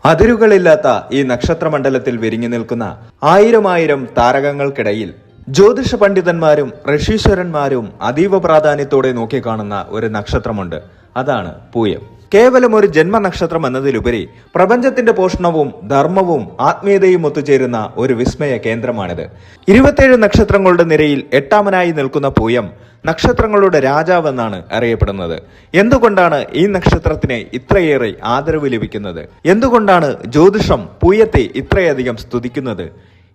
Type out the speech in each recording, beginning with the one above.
അതിരുകളില്ലാത്ത ഈ നക്ഷത്രമണ്ഡലത്തിൽ വിരിഞ്ഞു നിൽക്കുന്ന ആയിരം താരകങ്ങൾക്കിടയിൽ ജ്യോതിഷ പണ്ഡിതന്മാരും ഋഷീശ്വരന്മാരും അതീവ പ്രാധാന്യത്തോടെ നോക്കിക്കാണുന്ന ഒരു നക്ഷത്രമുണ്ട്. അതാണ് പൂയം. കേവലം ഒരു ജന്മനക്ഷത്രം എന്നതിലുപരി പ്രപഞ്ചത്തിന്റെ പോഷണവും ധർമ്മവും ആത്മീയതയും ഒത്തുചേരുന്ന ഒരു വിസ്മയ കേന്ദ്രമാണിത്. 27 നക്ഷത്രങ്ങളുടെ നിരയിൽ 8ാമനായി നിൽക്കുന്ന പൂയം നക്ഷത്രങ്ങളുടെ രാജാവെന്നാണ് അറിയപ്പെടുന്നത്. എന്തുകൊണ്ടാണ് ഈ നക്ഷത്രത്തിന് ഇത്രയേറെ ആദരവ് ലഭിക്കുന്നത്? എന്തുകൊണ്ടാണ് ജ്യോതിഷം പൂയത്തെ ഇത്രയധികം സ്തുതിക്കുന്നത്?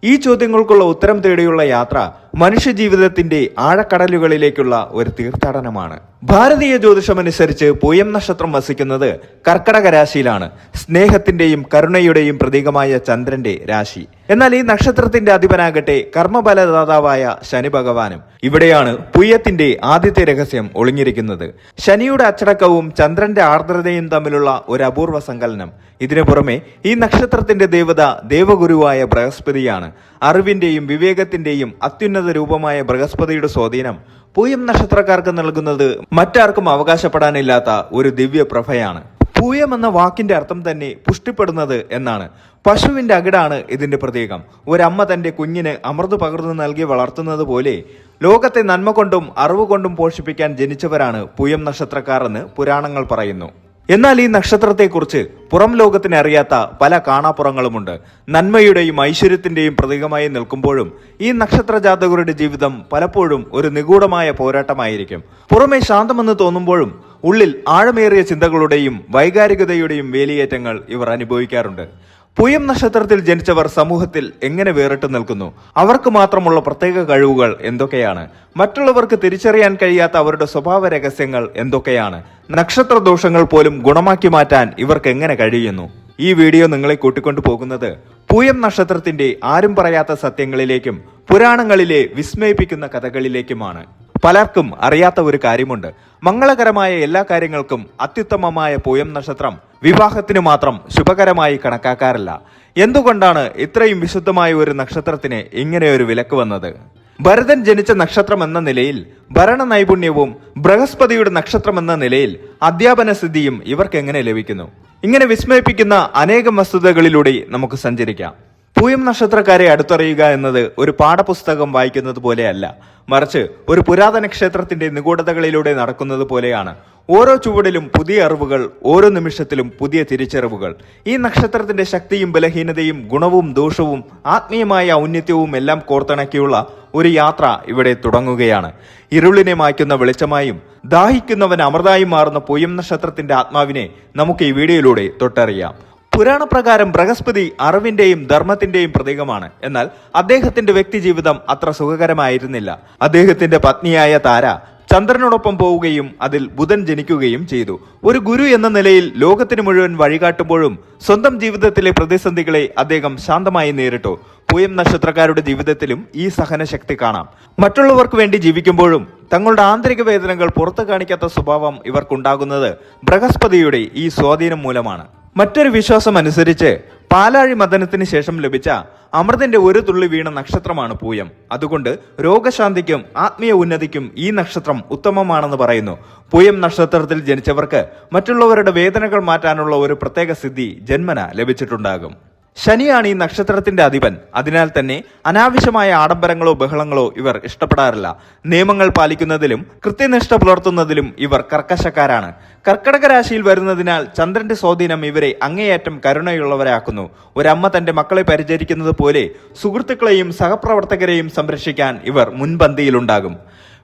ഈ ചോദ്യങ്ങൾക്കുള്ള ഉത്തരം തേടിയുള്ള യാത്ര മനുഷ്യജീവിതത്തിന്റെ ആഴക്കടലുകളിലേക്കുള്ള ഒരു തീർത്ഥാടനമാണ്. ഭാരതീയ ജ്യോതിഷമനുസരിച്ച് പൂയം നക്ഷത്രം വസിക്കുന്നത് കർക്കടക രാശിയിലാണ്. സ്നേഹത്തിന്റെയും കരുണയുടെയും പ്രതീകമായ ചന്ദ്രന്റെ രാശി. എന്നാൽ ഈ നക്ഷത്രത്തിന്റെ അധിപനാകട്ടെ കർമ്മഫലദാതാവായ ശനി ഭഗവാനും. ഇവിടെയാണ് പൂയത്തിന്റെ ആദ്യത്തെ രഹസ്യം ഒളിഞ്ഞിരിക്കുന്നത്. ശനിയുടെ അച്ചടക്കവും ചന്ദ്രന്റെ ആർദ്രതയും തമ്മിലുള്ള ഒരു അപൂർവ സങ്കലനം. ഇതിനു പുറമെ ഈ നക്ഷത്രത്തിന്റെ ദേവത ദേവഗുരുവായ ബൃഹസ്പതിയാണ്. അറിവിന്റെയും വിവേകത്തിന്റെയും അത്യുന്നത രൂപമായ ബൃഹസ്പതിയുടെ സ്വാധീനം പൂയം നക്ഷത്രക്കാർക്ക് നൽകുന്നത് മറ്റാർക്കും അവകാശപ്പെടാനില്ലാത്ത ഒരു ദിവ്യ പ്രഭയാണ്. പൂയം എന്ന വാക്കിന്റെ അർത്ഥം തന്നെ പുഷ്ടിപ്പെടുന്നത് എന്നാണ്. പശുവിന്റെ അകിടാണ് ഇതിന്റെ പ്രതീകം. ഒരമ്മ തന്റെ കുഞ്ഞിന് അമൃത് പകർന്നു നൽകി വളർത്തുന്നത് പോലെ ലോകത്തെ നന്മ കൊണ്ടും അറിവ് കൊണ്ടും പോഷിപ്പിക്കാൻ ജനിച്ചവരാണ് പൂയം നക്ഷത്രക്കാർ എന്ന് പുരാണങ്ങൾ പറയുന്നു. എന്നാൽ ഈ നക്ഷത്രത്തെക്കുറിച്ച് പുറം ലോകത്തിന് അറിയാത്ത പല കാണാപ്പുറങ്ങളുമുണ്ട്. നന്മയുടെയും ഐശ്വര്യത്തിന്റെയും പ്രതീകമായി നിൽക്കുമ്പോഴും ഈ നക്ഷത്ര ജാതകരുടെ ജീവിതം പലപ്പോഴും ഒരു നിഗൂഢമായ പോരാട്ടമായിരിക്കും. പുറമെ ശാന്തമെന്ന് തോന്നുമ്പോഴും ഉള്ളിൽ ആഴമേറിയ ചിന്തകളുടെയും വൈകാരികതയുടെയും വേലിയേറ്റങ്ങൾ ഇവർ അനുഭവിക്കാറുണ്ട്. പൂയം നക്ഷത്രത്തിൽ ജനിച്ചവർ സമൂഹത്തിൽ എങ്ങനെ വേറിട്ട് നിൽക്കുന്നു? അവർക്ക് മാത്രമുള്ള പ്രത്യേക കഴിവുകൾ എന്തൊക്കെയാണ്? മറ്റുള്ളവർക്ക് തിരിച്ചറിയാൻ കഴിയാത്ത അവരുടെ സ്വഭാവ രഹസ്യങ്ങൾ എന്തൊക്കെയാണ്? നക്ഷത്ര ദോഷങ്ങൾ പോലും ഗുണമാക്കി മാറ്റാൻ ഇവർക്ക് എങ്ങനെ കഴിയുന്നു? ഈ വീഡിയോ നിങ്ങളെ കൂട്ടിക്കൊണ്ടു പോകുന്നത് പൂയം നക്ഷത്രത്തിന്റെ ആരും പറയാത്ത സത്യങ്ങളിലേക്കും പുരാണങ്ങളിലെ വിസ്മയിപ്പിക്കുന്ന കഥകളിലേക്കുമാണ്. പലർക്കും അറിയാത്ത ഒരു കാര്യമുണ്ട്. മംഗളകരമായ എല്ലാ കാര്യങ്ങൾക്കും അത്യുത്തമമായ പൂയം നക്ഷത്രം വിവാഹത്തിന് മാത്രം ശുഭകരമായി കണക്കാക്കാറില്ല. എന്തുകൊണ്ടാണ് ഇത്രയും വിശുദ്ധമായ ഒരു നക്ഷത്രത്തിന് ഇങ്ങനെ ഒരു വിലക്ക് വന്നത്? ഭരതൻ ജനിച്ച നക്ഷത്രം എന്ന നിലയിൽ ഭരണ നൈപുണ്യവും ബൃഹസ്പതിയുടെ നക്ഷത്രം എന്ന നിലയിൽ അധ്യാപന സിദ്ധിയും ഇവർക്ക് എങ്ങനെ ലഭിക്കുന്നു? ഇങ്ങനെ വിസ്മയിപ്പിക്കുന്ന അനേകം വസ്തുതകളിലൂടെ നമുക്ക് സഞ്ചരിക്കാം. പൂയം നക്ഷത്രക്കാരെ അടുത്തറിയുക എന്നത് ഒരു പാഠപുസ്തകം വായിക്കുന്നത് പോലെയല്ല, മറിച്ച് ഒരു പുരാതന ക്ഷേത്രത്തിന്റെ നിഗൂഢതകളിലൂടെ നടക്കുന്നത് പോലെയാണ്. ഓരോ ചുവടിലും പുതിയ അറിവുകൾ, ഓരോ നിമിഷത്തിലും പുതിയ തിരിച്ചറിവുകൾ. ഈ നക്ഷത്രത്തിന്റെ ശക്തിയും ബലഹീനതയും ഗുണവും ദോഷവും ആത്മീയമായ ഔന്നത്യവും എല്ലാം കോർത്തിണക്കിയുള്ള ഒരു യാത്ര ഇവിടെ തുടങ്ങുകയാണ്. ഇരുളിനെ മായ്ക്കുന്ന വെളിച്ചമായും ദാഹിക്കുന്നവൻ അമൃതായും മാറുന്ന പൂയം നക്ഷത്രത്തിന്റെ ആത്മാവിനെ നമുക്ക് ഈ വീഡിയോയിലൂടെ തൊട്ടറിയാം. പുരാണപ്രകാരം ബൃഹസ്പതി അറിവിന്റെയും ധർമ്മത്തിന്റെയും പ്രതീകമാണ്. എന്നാൽ അദ്ദേഹത്തിന്റെ വ്യക്തി ജീവിതം അത്ര സുഖകരമായിരുന്നില്ല. അദ്ദേഹത്തിന്റെ പത്നിയായ താര ചന്ദ്രനോടൊപ്പം പോവുകയും അതിൽ ബുധൻ ജനിക്കുകയും ചെയ്തു. ഒരു ഗുരു എന്ന നിലയിൽ ലോകത്തിന് മുഴുവൻ വഴികാട്ടുമ്പോഴും സ്വന്തം ജീവിതത്തിലെ പ്രതിസന്ധികളെ അദ്ദേഹം ശാന്തമായി നേരിട്ടു. പൂയം നക്ഷത്രക്കാരുടെ ജീവിതത്തിലും ഈ സഹനശക്തി കാണാം. മറ്റുള്ളവർക്ക് വേണ്ടി ജീവിക്കുമ്പോഴും തങ്ങളുടെ ആന്തരിക വേദനകൾ പുറത്തു കാണിക്കാത്ത സ്വഭാവം ഇവർക്കുണ്ടാകുന്നത് ബൃഹസ്പതിയുടെ ഈ സ്വാധീനം മൂലമാണ്. മറ്റൊരു വിശ്വാസം അനുസരിച്ച് പാലാഴി മദനത്തിന് ശേഷം ലഭിച്ച അമൃതിന്റെ ഒരു തുള്ളി വീണ നക്ഷത്രമാണ് പൂയം. അതുകൊണ്ട് രോഗശാന്തിക്കും ആത്മീയ ഉന്നതിക്കും ഈ നക്ഷത്രം ഉത്തമമാണെന്ന് പറയുന്നു. പൂയം നക്ഷത്രത്തിൽ ജനിച്ചവർക്ക് മറ്റുള്ളവരുടെ വേദനകൾ മാറ്റാനുള്ള ഒരു പ്രത്യേക സിദ്ധി ജന്മന ലഭിച്ചിട്ടുണ്ടാകും. ശനിയാണ് ഈ നക്ഷത്രത്തിന്റെ അധിപൻ. അതിനാൽ തന്നെ അനാവശ്യമായ ആഡംബരങ്ങളോ ബഹളങ്ങളോ ഇവർ ഇഷ്ടപ്പെടാറില്ല. നിയമങ്ങൾ പാലിക്കുന്നതിലും കൃത്യനിഷ്ഠ പുലർത്തുന്നതിലും ഇവർ കർക്കശക്കാരാണ്. കർക്കടക രാശിയിൽ വരുന്നതിനാൽ ചന്ദ്രന്റെ സ്വാധീനം ഇവരെ അങ്ങേയറ്റം കരുണയുള്ളവരാക്കുന്നു. ഒരമ്മ തന്റെ മക്കളെ പരിചരിക്കുന്നത് പോലെ സുഹൃത്തുക്കളെയും സഹപ്രവർത്തകരെയും സംരക്ഷിക്കാൻ ഇവർ മുൻപന്തിയിലുണ്ടാകും.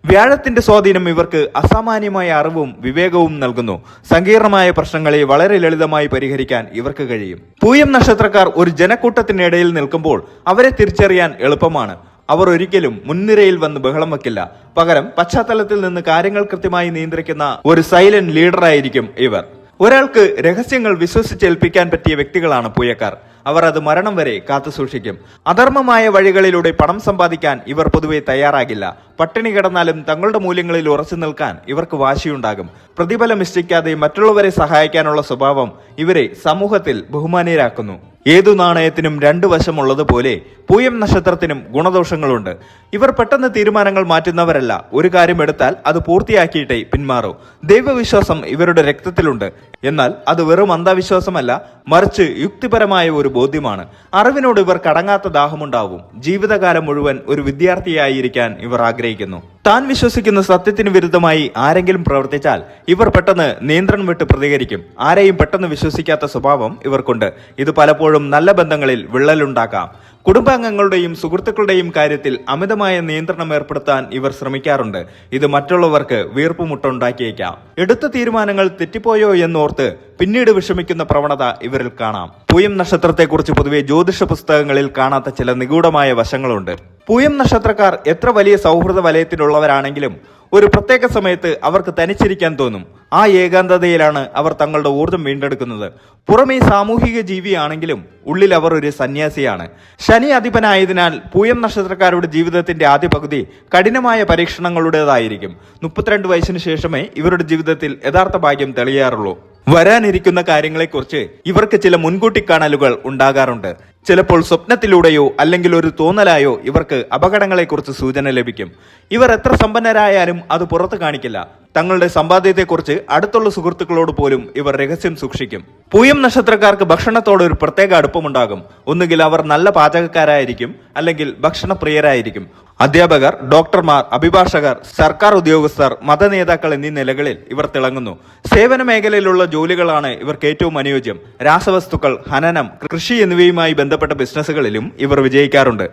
വ്യാഴത്തിന്റെ സ്വാധീനം ഇവർക്ക് അസാമാന്യമായ അറിവും വിവേകവും നൽകുന്നു. സങ്കീർണമായ പ്രശ്നങ്ങളെ വളരെ ലളിതമായി പരിഹരിക്കാൻ ഇവർക്ക് കഴിയും. പൂയം നക്ഷത്രക്കാർ ഒരു ജനക്കൂട്ടത്തിനിടയിൽ നിൽക്കുമ്പോൾ അവരെ തിരിച്ചറിയാൻ എളുപ്പമാണ്. അവർ ഒരിക്കലും മുൻനിരയിൽ വന്ന് ബഹളം വെക്കില്ല. പകരം പശ്ചാത്തലത്തിൽ നിന്ന് കാര്യങ്ങൾ കൃത്യമായി നിയന്ത്രിക്കുന്ന ഒരു സൈലന്റ് ലീഡറായിരിക്കും ഇവർ. ഒരാൾക്ക് രഹസ്യങ്ങൾ വിശ്വസിച്ചേൽപ്പിക്കാൻ പറ്റിയ വ്യക്തികളാണ് പൂയക്കാർ. അവർ അത് മരണം വരെ കാത്തു സൂക്ഷിക്കും. അധർമ്മമായ വഴികളിലൂടെ പണം സമ്പാദിക്കാൻ ഇവർ പൊതുവെ തയ്യാറാകില്ല. പട്ടിണി കിടന്നാലും തങ്ങളുടെ മൂല്യങ്ങളിൽ ഉറച്ചു നിൽക്കാൻ ഇവർക്ക് വാശിയുണ്ടാകും. പ്രതിഫലം ഇഷ്ടിക്കാതെ മറ്റുള്ളവരെ സഹായിക്കാനുള്ള സ്വഭാവം ഇവരെ സമൂഹത്തിൽ ബഹുമാനീയരാക്കുന്നു. ഏതു നാണയത്തിനും 2 വശമുള്ളതുപോലെ പൂയം നക്ഷത്രത്തിനും ഗുണദോഷങ്ങളുണ്ട്. ഇവർ പെട്ടെന്ന് തീരുമാനങ്ങൾ മാറ്റുന്നവരല്ല. ഒരു കാര്യം എടുത്താൽ അത് പൂർത്തിയാക്കിയിട്ടേ പിന്മാറൂ. ദൈവവിശ്വാസം ഇവരുടെ രക്തത്തിലുണ്ട്. എന്നാൽ അത് വെറും അന്ധവിശ്വാസമല്ല, മറിച്ച് യുക്തിപരമായ ഒരു ബോധ്യമാണ്. അറിവിനോട് ഇവർ കടങ്ങാത്ത ദാഹമുണ്ടാവും. ജീവിതകാലം മുഴുവൻ ഒരു വിദ്യാർത്ഥിയായിരിക്കാൻ ഇവർ ആഗ്രഹിക്കുന്നു. താൻ വിശ്വസിക്കുന്ന സത്യത്തിന് വിരുദ്ധമായി ആരെങ്കിലും പ്രവർത്തിച്ചാൽ ഇവർ പെട്ടെന്ന് നിയന്ത്രണം വിട്ട് പ്രതികരിക്കും. ആരെയും പെട്ടെന്ന് വിശ്വസിക്കാത്ത സ്വഭാവം ഇവർക്കുണ്ട്. ഇത് പലപ്പോഴും നല്ല ബന്ധങ്ങളിൽ വിള്ളലുണ്ടാക്കാം. കുടുംബാംഗങ്ങളുടെയും സുഹൃത്തുക്കളുടെയും കാര്യത്തിൽ അമിതമായ നിയന്ത്രണം ഏർപ്പെടുത്താൻ ഇവർ ശ്രമിക്കാറുണ്ട്. ഇത് മറ്റുള്ളവർക്ക് വീർപ്പുമുട്ടുണ്ടാക്കിയേക്കാം. എടുത്ത തീരുമാനങ്ങൾ തെറ്റിപ്പോയോ എന്നോർത്ത് പിന്നീട് വിഷമിക്കുന്ന പ്രവണത ഇവരിൽ കാണാം. പൂയം നക്ഷത്രത്തെക്കുറിച്ച് പൊതുവെ ജ്യോതിഷ പുസ്തകങ്ങളിൽ കാണാത്ത ചില നിഗൂഢമായ വശങ്ങളുണ്ട്. പൂയം നക്ഷത്രക്കാർ എത്ര വലിയ സൗഹൃദ വലയത്തിലുള്ളവരാണെങ്കിലും ഒരു പ്രത്യേക സമയത്ത് അവർക്ക് തനിച്ചിരിക്കാൻ തോന്നും. ആ ഏകാന്തതയിലാണ് അവർ തങ്ങളുടെ ഊർജം വീണ്ടെടുക്കുന്നത്. പുറമേ സാമൂഹിക ജീവിയാണെങ്കിലും ഉള്ളിൽ അവർ ഒരു സന്യാസിയാണ്. ശനി അധിപനായതിനാൽ പൂയം നക്ഷത്രക്കാരുടെ ജീവിതത്തിന്റെ ആദ്യ പകുതി കഠിനമായ പരീക്ഷണങ്ങളുടേതായിരിക്കും. 32 വയസ്സിന് ശേഷമേ ഇവരുടെ ജീവിതത്തിൽ യഥാർത്ഥ ഭാഗ്യം തെളിയാറുള്ളൂ. വരാനിരിക്കുന്ന കാര്യങ്ങളെക്കുറിച്ച് ഇവർക്ക് ചില മുൻകൂട്ടി കാണലുകൾ ഉണ്ടാകാറുണ്ട്. ചിലപ്പോൾ സ്വപ്നത്തിലൂടെയോ അല്ലെങ്കിൽ ഒരു തോന്നലായോ ഇവർക്ക് അപകടങ്ങളെക്കുറിച്ച് സൂചന ലഭിക്കും. ഇവർ എത്ര സമ്പന്നരായാലും അത് പുറത്തു കാണിക്കില്ല. തങ്ങളുടെ സമ്പാദ്യത്തെക്കുറിച്ച് അടുത്തുള്ള സുഹൃത്തുക്കളോട് പോലും ഇവർ രഹസ്യം സൂക്ഷിക്കും. പൂയം നക്ഷത്രക്കാർക്ക് ഭക്ഷണത്തോട് ഒരു പ്രത്യേക അടുപ്പമുണ്ടാകും. ഒന്നുകിൽ അവർ നല്ല പാചകക്കാരായിരിക്കും, അല്ലെങ്കിൽ ഭക്ഷണപ്രിയരായിരിക്കും. അധ്യാപകർ, ഡോക്ടർമാർ, അഭിഭാഷകർ, സർക്കാർ ഉദ്യോഗസ്ഥർ, മതനേതാക്കൾ എന്നീ നിലകളിൽ ഇവർ തിളങ്ങുന്നു. സേവന മേഖലയിലുള്ള ജോലികളാണ് ഇവർക്ക് ഏറ്റവും അനുയോജ്യം. രാസവസ്തുക്കൾ, ഖനനം, കൃഷി എന്നിവയുമായി ബന്ധപ്പെട്ട ബിസിനസ്സുകളിലും ഇവർ വിജയിക്കാറുണ്ട്.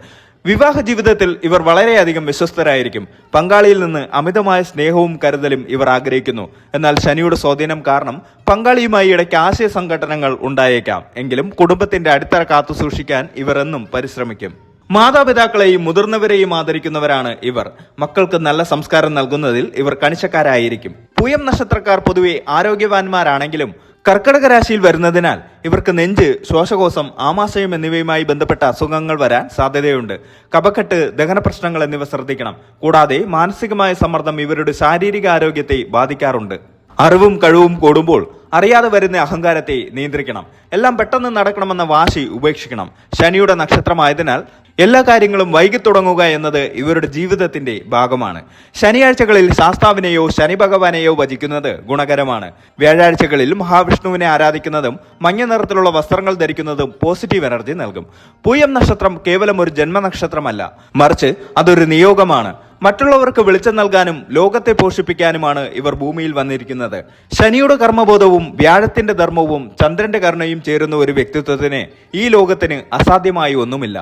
വിവാഹ ജീവിതത്തിൽ ഇവർ വളരെയധികം വിശ്വസ്തരായിരിക്കും. പങ്കാളിയിൽ നിന്ന് അമിതമായ സ്നേഹവും കരുതലും ഇവർ ആഗ്രഹിക്കുന്നു. എന്നാൽ ശനിയുടെ സ്വാധീനം കാരണം പങ്കാളിയുമായി ഇടയ്ക്ക് ആശയ സംഘടനകൾ ഉണ്ടായേക്കാം. എങ്കിലും കുടുംബത്തിന്റെ അടിത്തറ കാത്തു സൂക്ഷിക്കാൻ ഇവർ എന്നും പരിശ്രമിക്കും. മാതാപിതാക്കളെയും മുതിർന്നവരെയും ആദരിക്കുന്നവരാണ് ഇവർ. മക്കൾക്ക് നല്ല സംസ്കാരം നൽകുന്നതിൽ ഇവർ കണിശക്കാരായിരിക്കും. പൂയം നക്ഷത്രക്കാർ പൊതുവെ ആരോഗ്യവാന്മാരാണെങ്കിലും കർക്കിടക രാശിയിൽ വരുന്നതിനാൽ ഇവർക്ക് നെഞ്ച്, ശ്വാസകോശം, ആമാശയം എന്നിവയുമായി ബന്ധപ്പെട്ട അസുഖങ്ങൾ വരാൻ സാധ്യതയുണ്ട്. കഫക്കെട്ട്, ദഹന പ്രശ്നങ്ങൾ എന്നിവ ശ്രദ്ധിക്കണം. കൂടാതെ മാനസികമായ സമ്മർദ്ദം ഇവരുടെ ശാരീരിക ആരോഗ്യത്തെ ബാധിക്കാറുണ്ട്. അറിവും കഴിവും കൂടുമ്പോൾ അറിയാതെ വരുന്ന അഹങ്കാരത്തെ നിയന്ത്രിക്കണം. എല്ലാം പെട്ടെന്ന് നടക്കണമെന്ന വാശി ഉപേക്ഷിക്കണം. ശനിയുടെ നക്ഷത്രമായതിനാൽ എല്ലാ കാര്യങ്ങളും വൈകി തുടങ്ങുക എന്നത് ഇവരുടെ ജീവിതത്തിന്റെ ഭാഗമാണ്. ശനിയാഴ്ചകളിൽ ശാസ്താവിനെയോ ശനി ഭഗവാനെയോ ഭജിക്കുന്നത് ഗുണകരമാണ്. വ്യാഴാഴ്ചകളിൽ മഹാവിഷ്ണുവിനെ ആരാധിക്കുന്നതും മഞ്ഞ നിറത്തിലുള്ള വസ്ത്രങ്ങൾ ധരിക്കുന്നതും പോസിറ്റീവ് എനർജി നൽകും. പൂയം നക്ഷത്രം കേവലം ഒരു ജന്മനക്ഷത്രമല്ല, മറിച്ച് അതൊരു നിയോഗമാണ്. മറ്റുള്ളവർക്ക് വെളിച്ചം നൽകാനും ലോകത്തെ പോഷിപ്പിക്കാനുമാണ് ഇവർ ഭൂമിയിൽ വന്നിരിക്കുന്നത്. ശനിയുടെ കർമ്മബോധവും വ്യാഴത്തിന്റെ ധർമ്മവും ചന്ദ്രന്റെ കരുണയും ചേരുന്ന ഒരു വ്യക്തിത്വത്തിന് ഈ ലോകത്തിന് അസാധ്യമായി ഒന്നുമില്ല.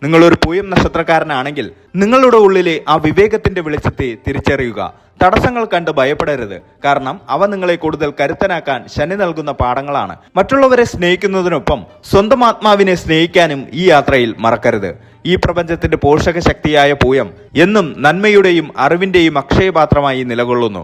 നിങ്ങളൊരു പൂയം നക്ഷത്രക്കാരനാണെങ്കിൽ നിങ്ങളുടെ ഉള്ളിലെ ആ വിവേകത്തിന്റെ വെളിച്ചത്തെ തിരിച്ചറിയുക. തടസ്സങ്ങൾ കണ്ട് ഭയപ്പെടരുത്. കാരണം അവ നിങ്ങളെ കൂടുതൽ കരുത്തനാക്കാൻ ശനി നൽകുന്ന പാഠങ്ങളാണ്. മറ്റുള്ളവരെ സ്നേഹിക്കുന്നതിനൊപ്പം സ്വന്തം ആത്മാവിനെ സ്നേഹിക്കാനും ഈ യാത്രയിൽ മറക്കരുത്. ഈ പ്രപഞ്ചത്തിന്റെ പോഷക ശക്തിയായ പൂയം എന്നും നന്മയുടെയും അറിവിന്റെയും അക്ഷയപാത്രമായി നിലകൊള്ളുന്നു.